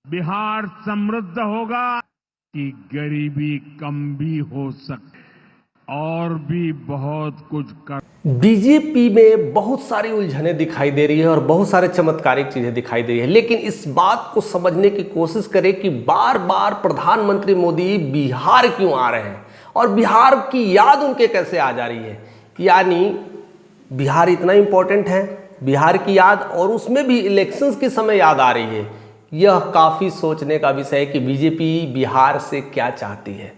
बिहार समृद्ध होगा कि गरीबी कम भी हो सकती और भी बहुत कुछ कर। बीजेपी में बहुत सारी उलझनें दिखाई दे रही है और बहुत सारे चमत्कारिक चीजें दिखाई दे रही है, लेकिन इस बात को समझने की कोशिश करें कि बार बार प्रधानमंत्री मोदी बिहार क्यों आ रहे हैं और बिहार की याद उनके कैसे आ जा रही है। यानी बिहार इतना इंपॉर्टेंट है, बिहार की याद, और उसमें भी इलेक्शंस के समय याद आ रही है। यह काफ़ी सोचने का विषय है कि बीजेपी बिहार से क्या चाहती है।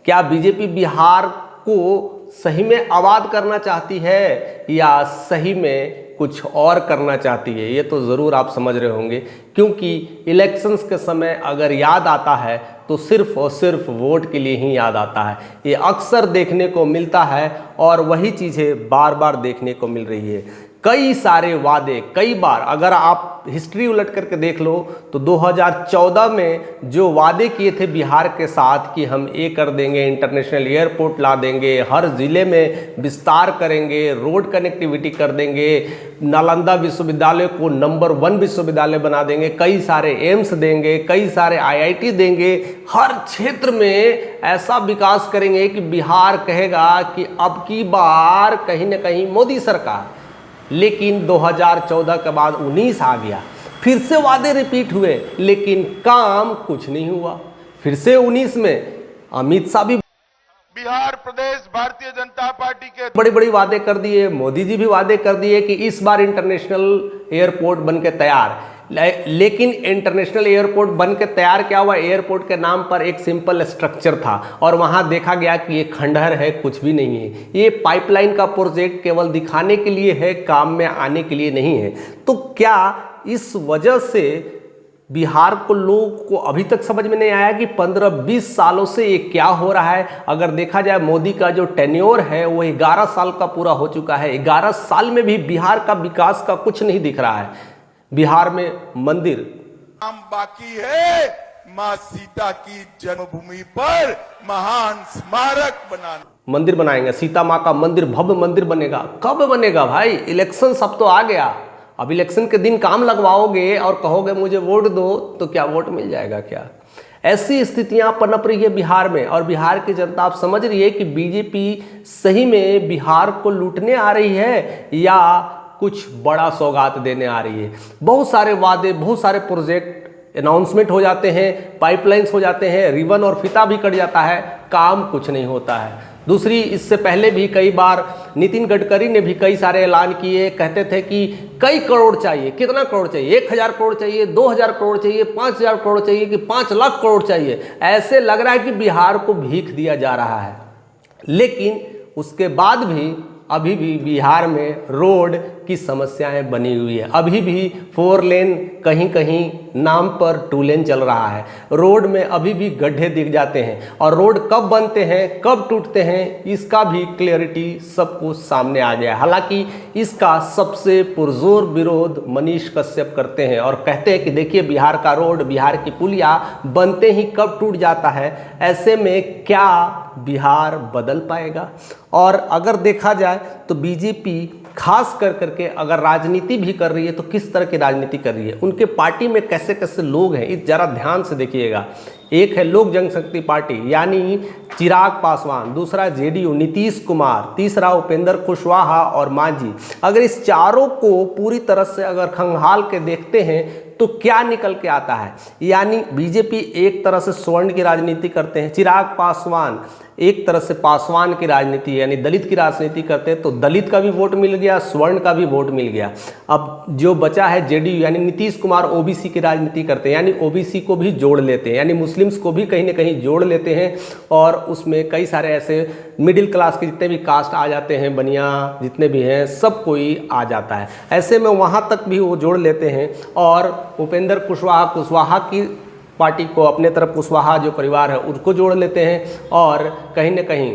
क्या बीजेपी बिहार को सही में आबाद करना चाहती है या सही में कुछ और करना चाहती है? ये तो ज़रूर आप समझ रहे होंगे, क्योंकि इलेक्शंस के समय अगर याद आता है तो सिर्फ और सिर्फ वोट के लिए ही याद आता है। ये अक्सर देखने को मिलता है और वही चीज़ें बार बार देखने को मिल रही है। कई सारे वादे, कई बार अगर आप हिस्ट्री उलट करके देख लो तो 2014 में जो वादे किए थे बिहार के साथ कि हम ये कर देंगे, इंटरनेशनल एयरपोर्ट ला देंगे, हर ज़िले में विस्तार करेंगे, रोड कनेक्टिविटी कर देंगे, नालंदा विश्वविद्यालय को नंबर 1 विश्वविद्यालय बना देंगे, कई सारे एम्स देंगे, कई सारे आईआईटी देंगे, हर क्षेत्र में ऐसा विकास करेंगे कि बिहार कहेगा कि अब की बार कहीं ना कहीं मोदी सरकार। लेकिन 2014 के बाद 19 आ गया, फिर से वादे रिपीट हुए, लेकिन काम कुछ नहीं हुआ। फिर से 19 में अमित शाह भी बिहार प्रदेश भारतीय जनता पार्टी के बड़ी बड़ी वादे कर दिए, मोदी जी भी वादे कर दिए कि इस बार इंटरनेशनल एयरपोर्ट बन के तैयार। लेकिन इंटरनेशनल एयरपोर्ट बन के तैयार क्या हुआ? एयरपोर्ट के नाम पर एक सिंपल स्ट्रक्चर था और वहां देखा गया कि ये खंडहर है, कुछ भी नहीं है। ये पाइपलाइन का प्रोजेक्ट केवल दिखाने के लिए है, काम में आने के लिए नहीं है। तो क्या इस वजह से बिहार को लोगों को अभी तक समझ में नहीं आया कि 15-20 सालों से ये क्या हो रहा है? अगर देखा जाए मोदी का जो टेन्योर है वो 11 साल का पूरा हो चुका है। 11 साल में भी बिहार का विकास का कुछ नहीं दिख रहा है। बिहार में मंदिर काम बाकी है। मां सीता की जन्मभूमि पर महान स्मारक बनाना, मंदिर बनाएंगे, सीता माँ का मंदिर, भव्य मंदिर बनेगा। कब बनेगा भाई? इलेक्शन सब तो आ गया। अब इलेक्शन के दिन काम लगवाओगे और कहोगे मुझे वोट दो, तो क्या वोट मिल जाएगा क्या? ऐसी स्थितियां पनप रही है बिहार में और बिहार की जनता आप समझ रही है कि बीजेपी सही में बिहार को लूटने आ रही है या कुछ बड़ा सौगात देने आ रही है। बहुत सारे वादे, बहुत सारे प्रोजेक्ट अनाउंसमेंट हो जाते हैं, पाइपलाइंस हो जाते हैं, रिबन और फीता भी कट जाता है, काम कुछ नहीं होता है। दूसरी, इससे पहले भी कई बार नितिन गडकरी ने भी कई सारे ऐलान किए, कहते थे कि कई करोड़ चाहिए। कितना करोड़ चाहिए? 1000 करोड़ चाहिए, 2000 करोड़ चाहिए, 5000 करोड़ चाहिए कि 5 लाख करोड़ चाहिए। ऐसे लग रहा है कि बिहार को भीख दिया जा रहा है। लेकिन उसके बाद भी अभी भी बिहार में रोड की समस्याएं बनी हुई है। अभी भी 4 लेन, कहीं कहीं नाम पर 2 लेन चल रहा है। रोड में अभी भी गड्ढे दिख जाते हैं और रोड कब बनते हैं, कब टूटते हैं, इसका भी क्लियरिटी सबको सामने आ गया। हालांकि इसका सबसे पुरजोर विरोध मनीष कश्यप करते हैं और कहते हैं कि देखिए बिहार का रोड, बिहार की पुलिया बनते ही कब टूट जाता है। ऐसे में क्या बिहार बदल पाएगा? और अगर देखा जाए तो बीजेपी खास कर करके अगर राजनीति भी कर रही है तो किस तरह की राजनीति कर रही है, उनके पार्टी में कैसे कैसे लोग हैं, इस जरा ध्यान से देखिएगा। एक है लोक जनशक्ति पार्टी यानी चिराग पासवान, दूसरा जेडीयू नीतीश कुमार, तीसरा उपेंद्र कुशवाहा और मांझी। अगर इस चारों को पूरी तरह से अगर खंगाल के देखते हैं तो क्या निकल के आता है? यानी बीजेपी एक तरह से स्वर्ण की राजनीति करते हैं, चिराग पासवान एक तरह से पासवान की राजनीति यानी दलित की राजनीति करते हैं, तो दलित का भी वोट मिल गया, स्वर्ण का भी वोट मिल गया। अब जो बचा है जेडीयू यानी नीतीश कुमार ओबीसी की राजनीति करते हैं, यानी ओबीसी को भी जोड़ लेते हैं, यानी मुस्लिम्स को भी कहीं ना कहीं जोड़ लेते हैं और उसमें कई सारे ऐसे मिडिल क्लास के जितने भी कास्ट आ जाते हैं, बनिया जितने भी हैं, सब कोई आ जाता है। ऐसे में वहाँ तक भी वो जोड़ लेते हैं और उपेंद्र कुशवाहा की पार्टी को अपने तरफ, कुशवाहा जो परिवार है उसको जोड़ लेते हैं और कहीं ना कहीं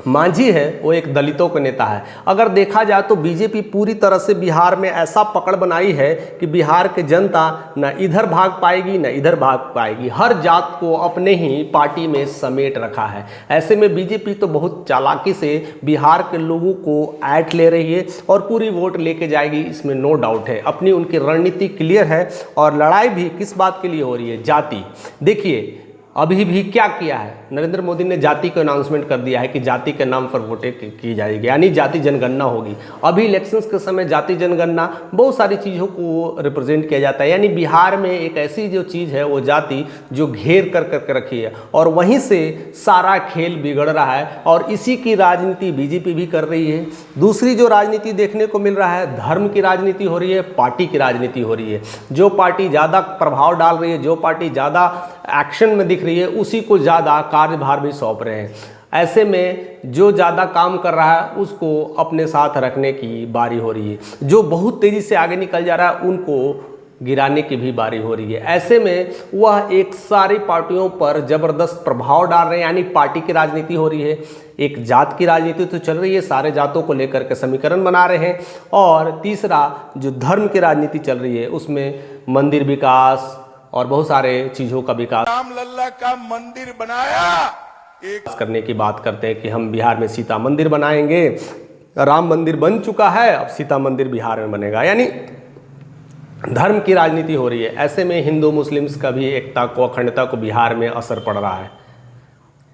मांझी है वो एक दलितों का नेता है। अगर देखा जाए तो बीजेपी पूरी तरह से बिहार में ऐसा पकड़ बनाई है कि बिहार की जनता न इधर भाग पाएगी न इधर भाग पाएगी, हर जात को अपने ही पार्टी में समेट रखा है। ऐसे में बीजेपी तो बहुत चालाकी से बिहार के लोगों को ऐंठ ले रही है और पूरी वोट लेके जाएगी, इसमें नो डाउट है। अपनी उनकी रणनीति क्लियर है और लड़ाई भी किस बात के लिए हो रही है? जाति। देखिए अभी भी क्या किया है, नरेंद्र मोदी ने जाति को अनाउंसमेंट कर दिया है कि जाति के नाम पर वोटें की जाएगी, यानी जाति जनगणना होगी। अभी इलेक्शंस के समय जाति जनगणना बहुत सारी चीज़ों को रिप्रेजेंट किया जाता है, यानी बिहार में एक ऐसी जो चीज़ है वो जाति जो घेर कर करके रखी है और वहीं से सारा खेल बिगड़ रहा है और इसी की राजनीति बीजेपी भी कर रही है। दूसरी जो राजनीति देखने को मिल रहा है, धर्म की राजनीति हो रही है, पार्टी की राजनीति हो रही है। जो पार्टी ज़्यादा प्रभाव डाल रही है, जो पार्टी ज़्यादा एक्शन में दिख रही है, उसी को ज़्यादा कार्यभार भी सौंप रहे हैं। ऐसे में जो ज़्यादा काम कर रहा है उसको अपने साथ रखने की बारी हो रही है, जो बहुत तेज़ी से आगे निकल जा रहा है उनको गिराने की भी बारी हो रही है। ऐसे में वह एक सारी पार्टियों पर ज़बरदस्त प्रभाव डाल रहे हैं, यानी पार्टी की राजनीति हो रही है। एक जात की राजनीति तो चल रही है, सारे जातों को लेकर के समीकरण बना रहे हैं, और तीसरा जो धर्म की राजनीति चल रही है उसमें मंदिर विकास और बहुत सारे चीज़ों का विकास राम लल्ला का मंदिर बनाया एक करने की बात करते हैं कि हम बिहार में सीता मंदिर बनाएंगे। राम मंदिर बन चुका है, अब सीता मंदिर बिहार में बनेगा, यानी धर्म की राजनीति हो रही है। ऐसे में हिंदू मुस्लिम्स का भी एकता को, अखंडता को बिहार में असर पड़ रहा है।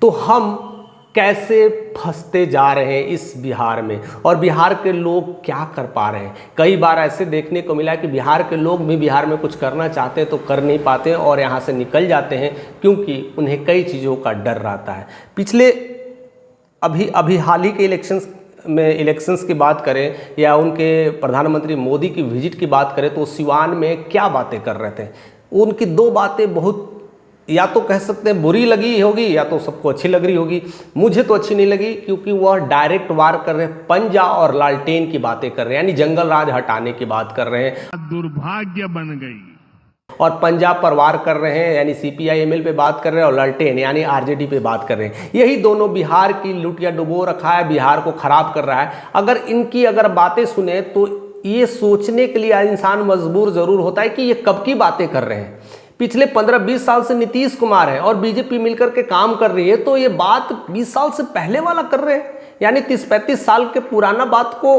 तो हम कैसे फंसते जा रहे हैं इस बिहार में, और बिहार के लोग क्या कर पा रहे हैं? कई बार ऐसे देखने को मिला कि बिहार के लोग भी बिहार में कुछ करना चाहते हैं तो कर नहीं पाते और यहाँ से निकल जाते हैं, क्योंकि उन्हें कई चीज़ों का डर रहता है। पिछले अभी हाल ही के इलेक्शंस की बात करें या उनके प्रधानमंत्री मोदी की विजिट की बात करें तो सिवान में क्या बातें कर रहे थे। उनकी दो बातें बहुत, या तो कह सकते हैं बुरी लगी होगी या तो सबको अच्छी लग रही होगी। मुझे तो अच्छी नहीं लगी, क्योंकि वह डायरेक्ट वार कर रहे हैं, पंजा और लालटेन की बातें कर रहे हैं, यानी जंगल राज हटाने की बात कर रहे हैं। दुर्भाग्य बन गई। और पंजाब पर वार कर रहे हैं, यानी CPI-ML पे बात कर रहे हैं, और लालटेन यानी RJD पे बात कर रहे हैं। यही दोनों बिहार की लुटिया डुबो रखा है, बिहार को खराब कर रहा है। अगर इनकी बातें सुने तो ये सोचने के लिए इंसान मजबूर जरूर होता है कि ये कब की बातें कर रहे हैं। पिछले 15-20 साल से नीतीश कुमार है और बीजेपी मिलकर के काम कर रही है, तो ये बात 20 साल से पहले वाला कर रहे हैं, यानी 30-35 साल के पुराना बात को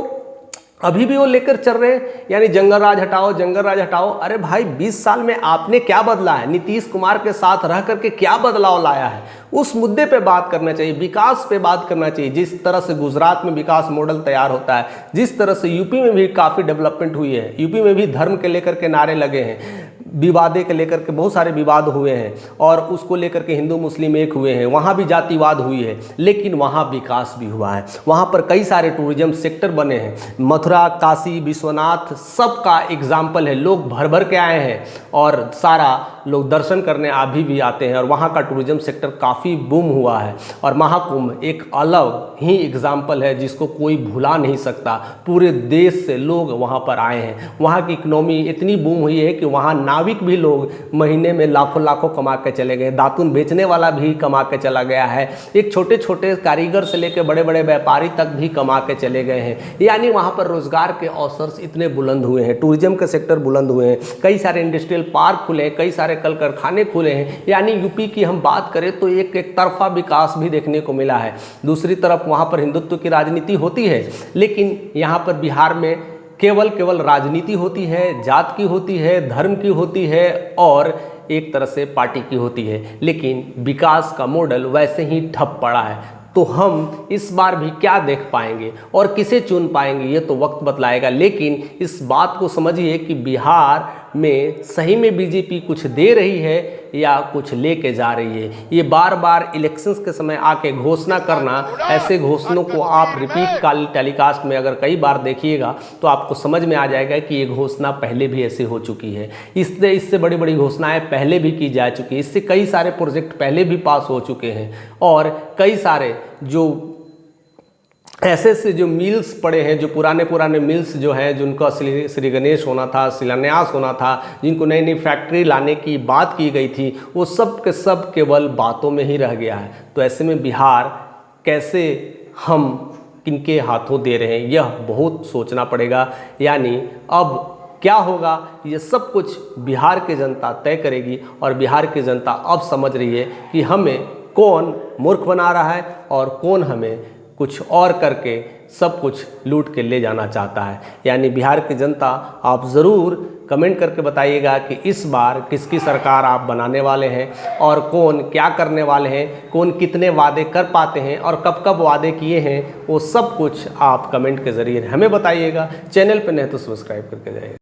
अभी भी वो लेकर चल रहे हैं, यानी जंगल राज हटाओ, जंगल राज हटाओ। अरे भाई 20 साल में आपने क्या बदला है? नीतीश कुमार के साथ रह करके क्या बदलाव लाया है? उस मुद्दे पे बात करना चाहिए, विकास पे बात करना चाहिए। जिस तरह से गुजरात में विकास मॉडल तैयार होता है, जिस तरह से यूपी में भी काफ़ी डेवलपमेंट हुई है, यूपी में भी धर्म के लेकर के नारे लगे हैं, विवादे के लेकर के बहुत सारे विवाद हुए हैं और उसको लेकर के हिंदू मुस्लिम एक हुए हैं, वहाँ भी जातिवाद हुई है, लेकिन वहाँ विकास भी हुआ है। वहाँ पर कई सारे टूरिज्म सेक्टर बने हैं, मथुरा, काशी, विश्वनाथ सबका एग्जाम्पल है। लोग भर भर के आए हैं और सारा लोग दर्शन करने अभी भी आते हैं, और वहाँ का टूरिज्म सेक्टर काफ़ी बूम हुआ है। और महाकुंभ एक अलग ही एग्जाम्पल है जिसको कोई भुला नहीं सकता। पूरे देश से लोग वहाँ पर आए हैं, वहाँ की इकोनॉमी इतनी बूम हुई है कि वहाँ नाविक भी लोग महीने में लाखों लाखों कमा के चले गए, दातुन बेचने वाला भी कमा के चला गया है, एक छोटे छोटे कारीगर से लेकर बड़े बड़े व्यापारी तक भी कमा के चले गए हैं। यानी वहाँ पर रोजगार के अवसर इतने बुलंद हुए हैं, टूरिज्म के सेक्टर बुलंद हुए हैं, कई सारे इंडस्ट्रियल पार्क खुले हैं, कई सारे कल कारखाने खुले हैं। यानी यूपी की हम बात करें तो एक तरफा विकास भी देखने को मिला है। दूसरी तरफ वहाँ पर हिंदुत्व की राजनीति होती है, लेकिन यहाँ पर बिहार में केवल राजनीति होती है, जात की होती है, धर्म की होती है और एक तरह से पार्टी की होती है, लेकिन विकास का मॉडल वैसे ही ठप पड़ा है। तो हम इस बार भी क्या देख पाएंगे और किसे चुन पाएंगे ये तो वक्त बतलाएगा। लेकिन इस बात को समझिए कि बिहार में सही में बीजेपी कुछ दे रही है या कुछ लेके जा रही है। ये बार बार इलेक्शंस के समय आके घोषणा करना, ऐसे घोषणों को आप रिपीट टेलीकास्ट में अगर कई बार देखिएगा तो आपको समझ में आ जाएगा कि ये घोषणा पहले भी ऐसे हो चुकी है। इससे बड़ी बड़ी घोषणाएं पहले भी की जा चुकी है, इससे कई सारे प्रोजेक्ट पहले भी पास हो चुके हैं और कई सारे जो ऐसे जो मिल्स पड़े हैं, जो पुराने मिल्स जो हैं, जिनका श्री गणेश होना था, शिलान्यास होना था, जिनको नई नई फैक्ट्री लाने की बात की गई थी, वो सब के सब केवल बातों में ही रह गया है। तो ऐसे में बिहार कैसे हम किनके हाथों दे रहे हैं, यह बहुत सोचना पड़ेगा। यानी अब क्या होगा, ये सब कुछ बिहार की जनता तय करेगी और बिहार की जनता अब समझ रही है कि हमें कौन मूर्ख बना रहा है और कौन हमें कुछ और करके सब कुछ लूट के ले जाना चाहता है। यानी बिहार की जनता, आप ज़रूर कमेंट करके बताइएगा कि इस बार किसकी सरकार आप बनाने वाले हैं और कौन क्या करने वाले हैं, कौन कितने वादे कर पाते हैं और कब कब वादे किए हैं, वो सब कुछ आप कमेंट के ज़रिए हमें बताइएगा। चैनल पर नहीं तो सब्सक्राइब करके जाइए।